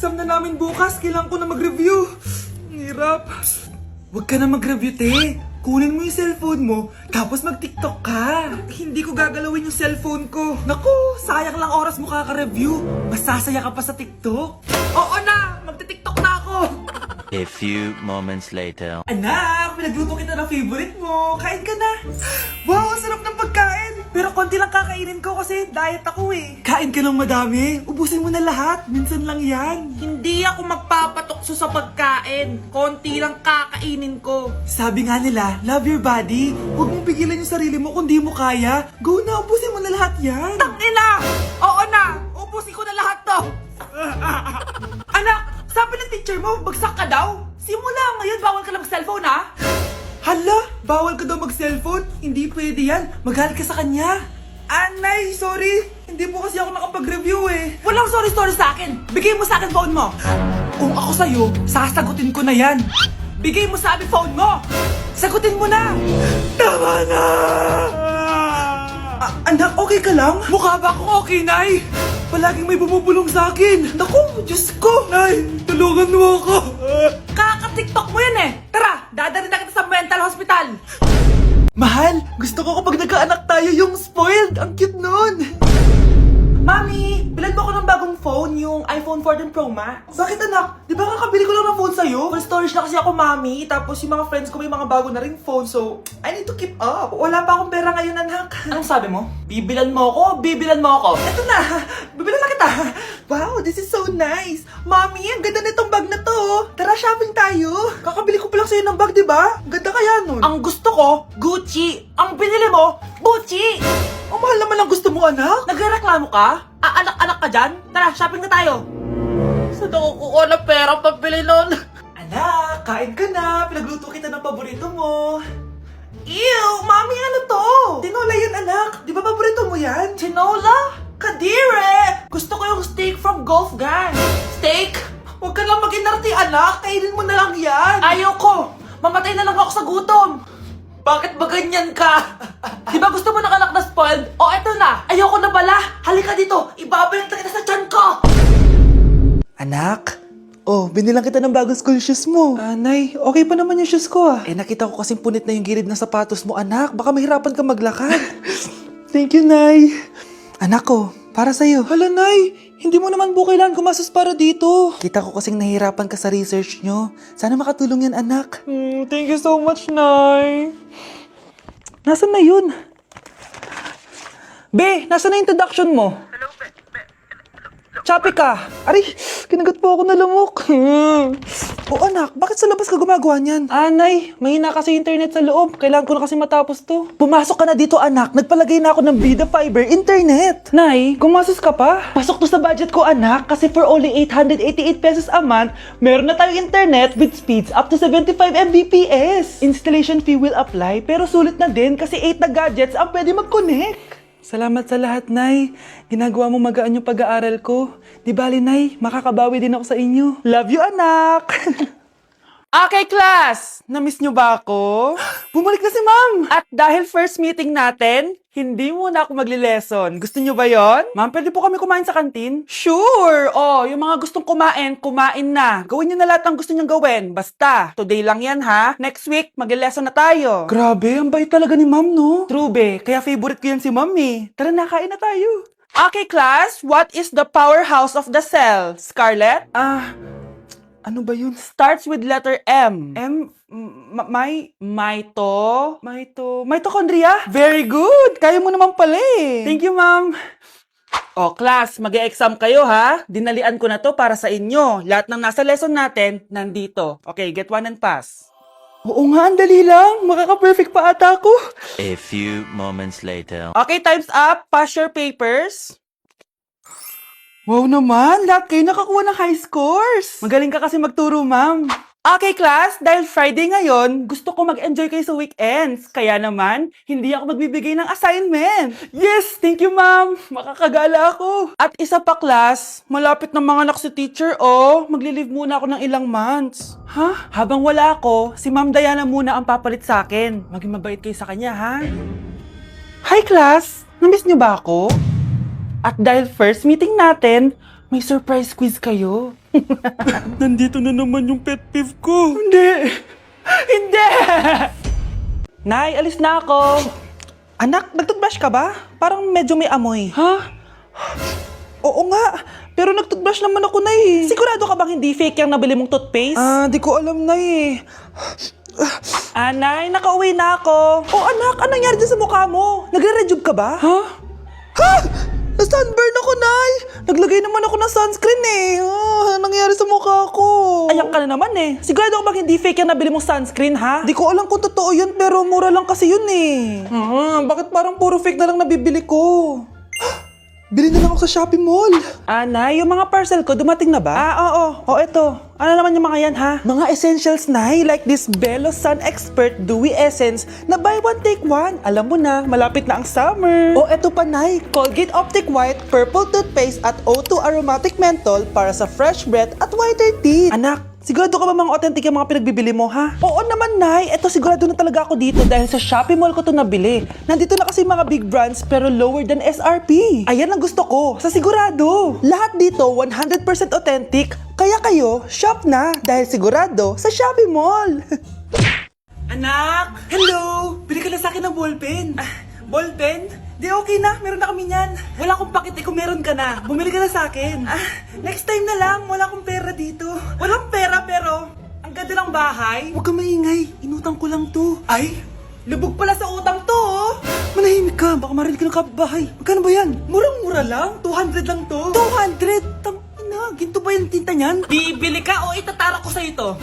exam na namin bukas. Kailangan ko na mag-review. Ang hirap. Huwag ka na mag-review, te. Kunin mo yung cellphone mo, tapos mag-TikTok ka. Hindi ko gagalawin yung cellphone ko. Naku, sayang lang oras mo kaka-review. Masasaya ka pa sa TikTok. Oo na, magti-TikTok na ako. A few moments later. Anak, pinagluto kita ng favorite mo. Kain ka na. Wow, ang sarap ng pagkain. Pero konti lang kakainin ko kasi diet ako eh. Kain ka ng madami. Ubusin mo na lahat. Minsan lang yan. Hindi ako magpapatukso sa pagkain. Konti lang kakainin ko. Sabi nga nila, love your body. Huwag mong pigilan yung sarili mo kung di mo kaya. Go na, ubusin mo na lahat yan. Tangina! Oo na! Ubusin ko na lahat to! Anak, sabi ng teacher mo, bagsak ka daw? Simula ngayon, bawal ka na mag-cellphone ha? Hala, bawal ka daw mag-cellphone? Hindi pwede yan. Magalit ka sa kanya. Anay, sorry. Hindi po kasi ako nakapag-review eh. Walang sorry sa akin. Bigay mo sa akin phone mo. Kung ako sa'yo, sasagutin ko na yan. Bigay mo sa akin phone mo. Sagutin mo na. Tama na. Anak, okay ka lang? Mukha ba akong okay, Nay? Palaging may bumubulong sa akin. Naku, Diyos ko. Nay, tulungan mo ako. Kaka-TikTok mo yan eh. Tara, dadalhin na kita sa mental hospital. Mahal, gusto ko kapag nagkaanak tayo yung spoiled. Ang cute nun. Mami, bilan mo ako ng bagong phone, yung iPhone 14 Pro Max. Bakit anak? Di ba kakabili ko lang ng phone sa'yo? Full storage na kasi ako, Mami. Tapos yung mga friends ko may mga bago na ring phone, so I need to keep up. Wala pa akong pera ngayon, anak. Anong sabi mo? Bibilan mo ako? Bibilan mo ako? Eto na, bibilan na kita. Wow, this is so nice. Mami, ang ganda nitong bag na to. Tara, shopping tayo. Kakabili ko pa lang sa'yo ng bag, di ba? Ang ganda kaya nun. Ang gusto ko, Gucci. Ang binili mo, Gucci. Ang mahal naman ang gusto mo, anak. Nagrereklamo ka? Anak-anak ka dyan? Tara, shopping na tayo. Saan ako kukuha ng pera pambili nun? Anak, kain ka na. Pinagluto kita ng paborito mo. Ew, Mami, ano to? Tinola yan, anak. Di ba paborito mo yan? Tinola? Kadire! Gusto ko yung steak from Golf Gang. Steak? Huwag ka lang mag-inarti, anak. Kainin mo na lang yan. Ayoko. Mamatay na lang ako sa gutom. Bakit ba ganyan ka? Di ba gusto mo ng anak na spoiled? O eto na, ayoko na pala. Halika dito, ibabalot kita sa tiyan ko. Anak, binilang kita ng bagong school shoes mo. Nay, okay pa naman yung shoes ko ah. Nakita ko kasing punit na yung gilid ng sapatos mo, anak. Baka mahirapan ka maglakad. Thank you, Nay. Anak ko, para sa'yo. Hala, Nay, hindi mo naman po kailangan gumastos para dito. Kita ko kasing nahihirapan ka sa research nyo. Sana makatulong yan, anak. Thank you so much, Nay. Nasaan na yun? Be, nasaan na yung introduction mo? Hello, Be. Chappy ka. Aray, kinagat po ako na lamok. Anak, bakit sa labas ka gumagawa niyan? Nay, mahina kasi internet sa loob. Kailangan ko na kasi matapos to. Pumasok ka na dito, anak. Nagpalagay na ako ng Bida Fiber Internet. Nay, gumasos ka pa? Pasok to sa budget ko, anak. Kasi for only 888 pesos a month, meron na tayong internet with speeds up to 75 Mbps. Installation fee will apply, pero sulit na din kasi 8 na gadgets ang pwede mag-connect. Salamat sa lahat, Nay. Ginagawa mo magaan yung pag-aaral ko. Di bali, Nay, makakabawi din ako sa inyo. Love you, anak! Okay, class! Namiss nyo ba ako? Bumalik na si Ma'am! At dahil first meeting natin, hindi muna ako magli-lesson. Gusto nyo ba yon? Ma'am, pwede po kami kumain sa kantin? Sure! Yung mga gustong kumain, kumain na. Gawin nyo na lahat ng gusto nyo gawin. Basta, today lang yan ha. Next week, magli-lesson na tayo. Grabe, ang bait talaga ni Ma'am, no? True, be. Kaya favorite ko yan si Ma'am eh. Tara na, kain na tayo. Okay, class. What is the powerhouse of the cell? Scarlett? Ano ba yun? Starts with letter M. Mitochondria? Very good! Kaya mo naman pala eh. Thank you, Ma'am. Class, mag-e-exam kayo ha. Dinalian ko na to para sa inyo. Lahat ng nasa lesson natin, nandito. Okay, get one and pass. Oo nga, ang dali lang. Makaka-perfect pa ata ako. A few moments later. Okay, time's up. Pass your papers. Wow naman, lahat kayo nakakuha ng high scores. Magaling ka kasi magturo, Ma'am. Okay, class, dahil Friday ngayon, gusto ko mag-enjoy kayo sa weekends. Kaya naman, hindi ako magbibigay ng assignment. Yes, thank you, Ma'am. Makakagala ako. At isa pa, class, malapit na mga anak si teacher, magli-leave muna ako ng ilang months. Ha? Habang wala ako, si Ma'am Diana muna ang papalit sa akin. Maging mabait kayo sa kanya, ha? Hi, class! Namiss niyo ba ako? At dahil first meeting natin, May surprise quiz kayo. Nandito na naman yung pet peeve ko. Hindi! Hindi! Nay, alis na ako. Anak, nagtoothbrush ka ba? Parang medyo may amoy. Ha? Oo nga. Pero nagtoothbrush naman ako, Nay. Sigurado ka bang hindi fake yung nabili mong toothpaste? Di ko alam, Nay. Nay, nakauwi na ako. Oh, anak, anong nangyari dyan sa mukha mo? Nagre-rejuve ka ba? Ha? Ha? Na-sunburn ako, Nay! Naglagay naman ako ng sunscreen eh. Anong nangyari sa mukha ko? Ayan ka na naman eh. Sigurado ka bang hindi fake yung nabili mong sunscreen, ha? Di ko alam kung totoo yun, pero mura lang kasi yun eh. Bakit parang puro fake na lang nabibili ko? Bili na lang ako sa Shopee Mall. Nay, yung mga parcel ko, dumating na ba? Oo. O, eto. Ano naman yung mga yan, ha? Mga essentials, Nay. Like this Belo Sun Expert Dewy Essence na buy one, take one. Alam mo na, malapit na ang summer. O, eto pa, Nay. Colgate Optic White Purple Toothpaste at O2 Aromatic Menthol para sa fresh breath at whiter teeth. Anak, sigurado ka ba mga authentic yung mga pinagbibili mo, ha? Oo naman, Nay. Eto, sigurado na talaga ako dito dahil sa Shopee Mall ko to nabili. Nandito na kasi mga big brands pero lower than SRP. Ayan ang gusto ko, sa sigurado. Lahat dito 100% authentic, kaya kayo, shop na dahil sigurado sa Shopee Mall. Anak! Hello! Bili ka na sa akin ng ballpen. Ballpen? Di okay na, meron na kami niyan. Wala akong pakit kung meron ka na. Bumili ka na sa akin. Next time na lang, wala akong pera dito. Walang pera pero ang ganda ng bahay. Huwag ka maingay, inutang ko lang to. Ay, lubog pala sa utang to oh. Manahimik ka, baka marinig ka ng kapitbahay. Magkano ba yan? Murang-mura lang, 200 lang to. 200? Tangina, ginto ba yung tinta niyan? Bibili ka o itatara ko sa ito?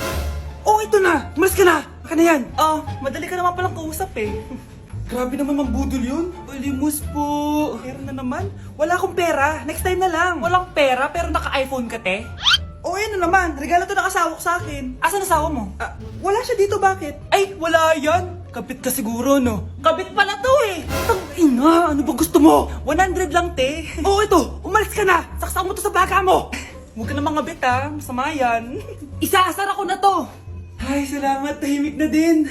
Oh, ito na, umalis ka na. Baka na yan. Madali ka naman palang kausap eh. Grabe naman mambudol yun. Balimos po. Meron na naman. Wala akong pera. Next time na lang. Walang pera pero naka-iPhone ka, te? O, yan na naman. Regalo to ng asawa ko sa akin. Asan asawa mo? Wala siya dito. Bakit? Ay, wala yan. Kabit ka siguro, no? Kabit pala to eh. Tangina, ano ba gusto mo? 100 lang, te. Oo, ito. Umalis ka na. Saksak mo to sa baga mo. Huwag ka na mga bit, ha. Masama yan. Isaasar ako na to. Ay, salamat. Tahimik na din.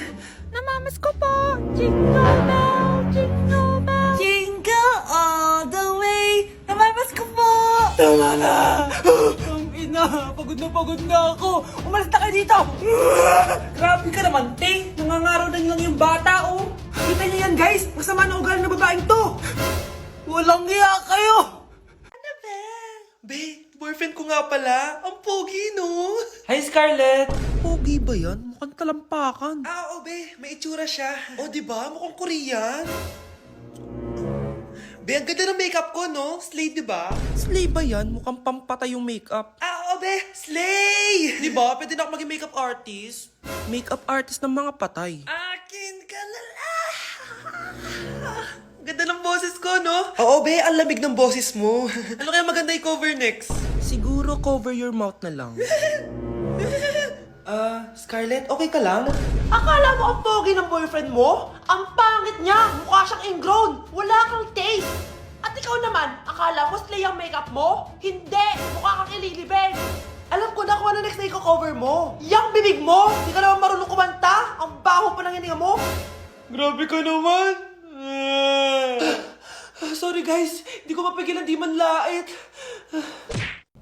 Namamas ko po. Jingle bell, jingle bell. Jingle all the way. Namamas ko po. Tama na. Pagod na ako. Umalis na kayo dito. Grabe ka naman, te. Nangangaraw na lang yung bata, oh. Kita niyo yan, guys. Masama na ugali ng babaeng to. Walang iya kayo. Ano ba? Be, boyfriend ko nga pala. Ang pogi, no? Hi, Scarlett. Pogi ba yan? Mukhang talampakan. Oo, be. May itsura siya. O, diba? Mukhang Korean. Be, ang ganda ng makeup ko, no? Slay, diba? Slay ba yan? Mukhang pampatay yung makeup. Oo, be. Slay! Diba? Pwede na ako maging makeup artist. Makeup artist ng mga patay. Akin ka na lang. Ganda ng boses ko, no? Oo, be. Ang lamig ng boses mo. Ano kaya maganda i-cover next? Siguro cover your mouth na lang. Scarlett, okay ka lang? Akala mo ang pogi ng boyfriend mo? Ang pangit niya! Mukha siyang ingrown! Wala kang taste! At ikaw naman, akala mo slay ang makeup mo? Hindi! Mukha kang ililibing! Alam ko na kung ano next na i-cover mo! Yang bibig mo! Di ka naman marunong kumanta! Ang baho pa ng hininga mo! Grabe ka naman! Sorry guys, di ko mapigilan di man lait.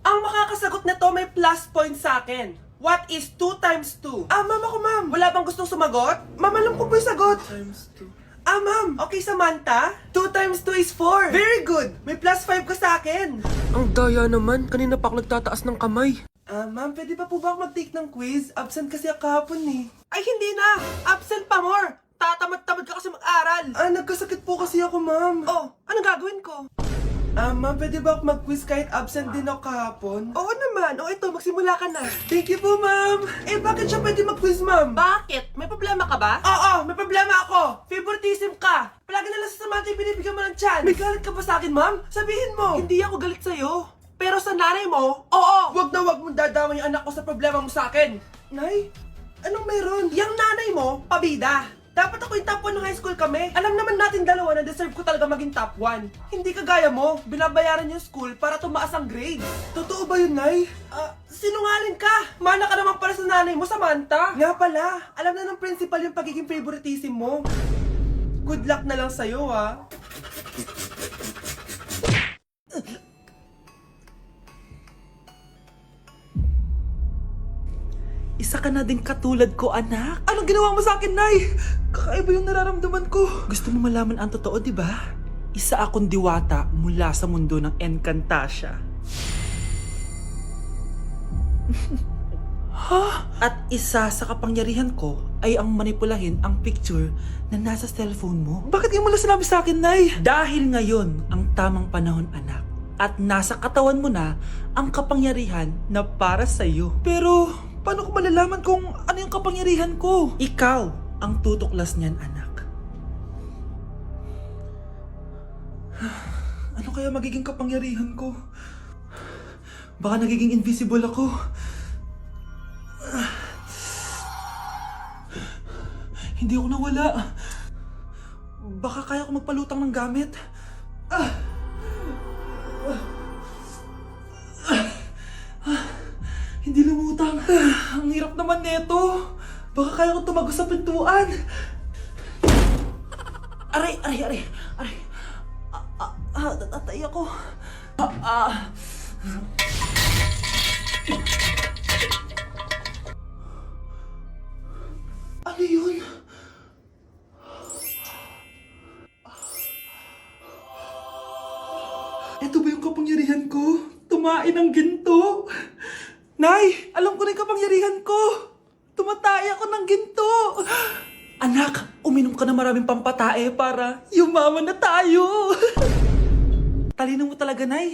Ang makakasagot na to may plus point sa akin. What is 2 times 2? Ma'am ako, ma'am. Wala bang gustong sumagot? Ma'am, alam ko po yung sagot. 2 times 2. Ma'am. Okay, Samantha. 2 times 2 is 4. Very good. May plus 5 ka sa akin. Ang daya naman. Kanina pa ako nagtataas ng kamay. Ma'am, pwede pa po ba ako mag-take ng quiz? Absent kasi ako kahapon eh. Ay, hindi na. Absent pa more. Tatamad-tamad ka kasi mag-aral. Nagkasakit po kasi ako, ma'am. Oh, anong gagawin ko? Ma'am, pwede ba ako mag-quiz kahit absent din ako kahapon? Oo naman. O ito, magsimula ka na. Thank you po, ma'am. Bakit siya pwede mag-quiz, ma'am? Bakit? May problema ka ba? Oo, may problema ako. Favoritism ka. Palagi na lang sa Samantha yung binibigyan mo ng chance. May galit ka ba sa akin, ma'am? Sabihin mo. Hindi ako galit sa'yo. Pero sa nanay mo, oo. Wag na wag mong dadama yung anak ko sa problema mo sa akin. Nay, anong meron? Yang nanay mo, pabida. Dapat ako yung top 1 ng high school kami. Alam naman natin dalawa na deserve ko talaga maging top 1. Hindi kagaya mo, binabayaran yung school para tumaas ang grade. Totoo ba yun, Nay? Sinungaling ka! Mana ka naman para sa nanay mo, Samantha. Nga pala, alam na ng principal yung pagiging favoritism mo. Good luck na lang sa'yo, ha? Isa ka na din katulad ko, anak. Anong ginawa mo sa akin, Nay? Kakaiba yung nararamdaman ko. Gusto mo malaman ang totoo, di ba? Isa akong diwata mula sa mundo ng Encantasia. Ha? At isa sa kapangyarihan ko ay ang manipulahin ang picture na nasa cellphone mo. Bakit yung mula sinabi sa akin, Nay? Dahil ngayon ang tamang panahon, anak. At nasa katawan mo na ang kapangyarihan na para sa'yo. Pero, paano ko malalaman kung ano yung kapangyarihan ko? Ikaw ang tutuklas niyan, anak. Ano kaya magiging kapangyarihan ko? Baka nagiging invisible ako. Hindi ako nawala. Baka kaya ko magpalutang ng gamit. Hindi lumutang. Ang hirap naman neto. Baka kaya ko tumagos sa pintuan. Aray, aray, aray. Aray. Tatay ako. Ano yun? Ito ba yung kapangyarihan ko? Tumain ng ginto? Nay, alam ko na yung kapangyarihan ko. Tumatay ako ng ginto. Anak, uminom ka na maraming pampatae para yumaman na tayo. Talino mo talaga, Nay.